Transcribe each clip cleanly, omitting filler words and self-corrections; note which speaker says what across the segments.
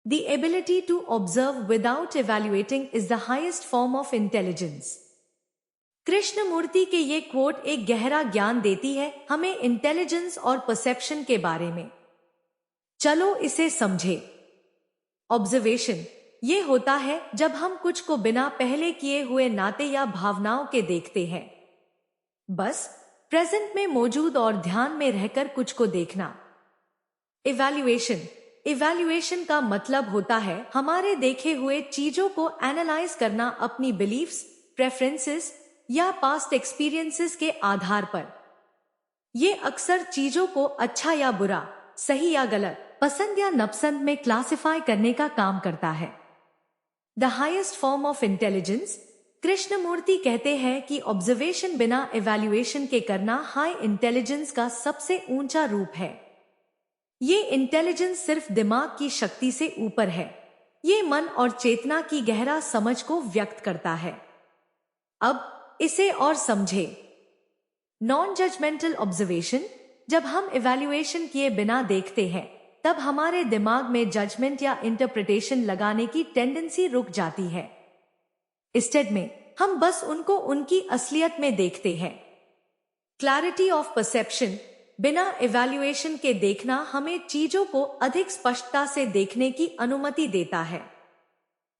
Speaker 1: The ability to observe without evaluating is the highest form of intelligence. Krishnamurthy के ये quote एक गहरा ज्ञान देती है हमें इंटेलिजेंस और परसेप्शन के बारे में। चलो इसे समझे। ऑब्जर्वेशन ये होता है जब हम कुछ को बिना पहले किए हुए नाते या भावनाओं के देखते हैं, बस प्रेजेंट में मौजूद और ध्यान में रहकर कुछ को देखना। इवैल्यूएशन का मतलब होता है हमारे देखे हुए चीजों को एनालाइज करना अपनी बिलीफ्स, प्रेफरेंसेस या पास्ट एक्सपीरियंसेस के आधार पर। ये अक्सर चीजों को अच्छा या बुरा, सही या गलत, पसंद या नापसंद में क्लासिफाई करने का काम करता है। The highest form of intelligence, Krishnamurti कहते हैं कि ऑब्जर्वेशन बिना इवैल्यूएशन के करना हाई इंटेलिजेंस का सबसे ऊंचा रूप है। ये इंटेलिजेंस सिर्फ दिमाग की शक्ति से ऊपर है, ये मन और चेतना की गहरा समझ को व्यक्त करता है। अब इसे और समझे। नॉन जजमेंटल ऑब्जर्वेशन, जब हम इवैल्यूएशन किए बिना देखते हैं तब हमारे दिमाग में जजमेंट या इंटरप्रिटेशन लगाने की टेंडेंसी रुक जाती है। इंस्टेड में हम बस उनको उनकी असलियत में देखते हैं। क्लैरिटी ऑफ परसेप्शन, बिना इवैल्यूएशन के देखना हमें चीजों को अधिक स्पष्टता से देखने की अनुमति देता है।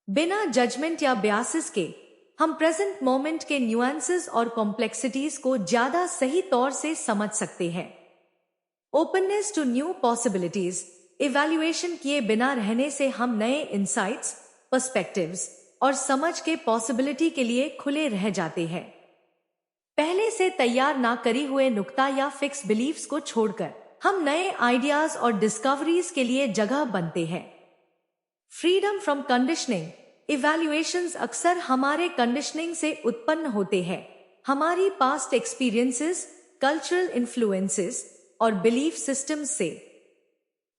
Speaker 1: बिना जजमेंट या बियासेस के हम प्रेजेंट मोमेंट के न्यूएंसेस और कॉम्प्लेक्सिटीज को ज्यादा सही तौर से समझ सकते हैं। Openness to new possibilities, evaluation किए बिना रहने से हम नए इंसाइट्स, पर्सपेक्टिव्स और समझ के पॉसिबिलिटी के लिए खुले रह जाते हैं। पहले से तैयार ना करी हुए नुक्ता या फिक्स बिलीफ्स को छोड़कर हम नए आइडियाज और डिस्कवरीज के लिए जगह बनते हैं। फ्रीडम फ्रॉम कंडीशनिंग, इवैल्यूएशंस अक्सर हमारे कंडीशनिंग से उत्पन्न होते हैं, हमारी पास्ट एक्सपीरियंसेस, कल्चरल इन्फ्लुएंसेस और बिलीफ सिस्टम्स से।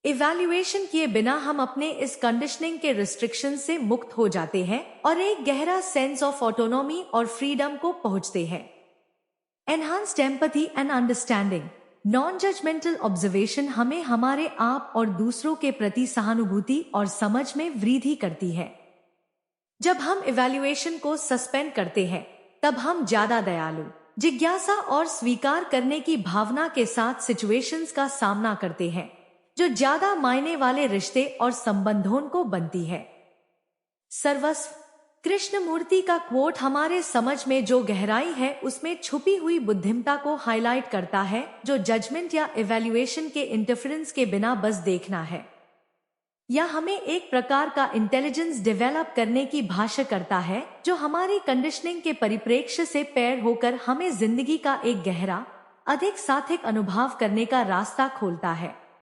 Speaker 1: इवैल्यूएशन किए बिना हम अपने इस कंडीशनिंग के रिस्ट्रिक्शन से मुक्त हो जाते हैं और एक गहरा सेंस ऑफ ऑटोनॉमी और फ्रीडम को पहुंचते हैं। Enhanced empathy and understanding, non judgmental observation हमें हमारे आप और दूसरों के प्रति सहानुभूति और समझ में वृद्धि करती है। जब हम इवैल्यूएशन को सस्पेंड करते हैं तब हम ज्यादा दयालु, जिज्ञासा और स्वीकार करने की भावना के साथ सिचुएशंस का सामना करते हैं जो ज्यादा मायने वाले रिश्ते और संबंधों को बनती है। सर्वस्व, कृष्णमूर्ति का क्वोट हमारे समझ में जो गहराई है उसमें छुपी हुई बुद्धिमत्ता को हाईलाइट करता है जो जजमेंट या इवैल्यूएशन के इंटरफेरेंस के बिना बस देखना है, या हमें एक प्रकार का इंटेलिजेंस डेवलप करने की भाषा करता है जो हमारी कंडीशनिंग के परिप्रेक्ष्य से पैर होकर हमें जिंदगी का एक गहरा, अधिक सार्थक अनुभव करने का रास्ता खोलता है।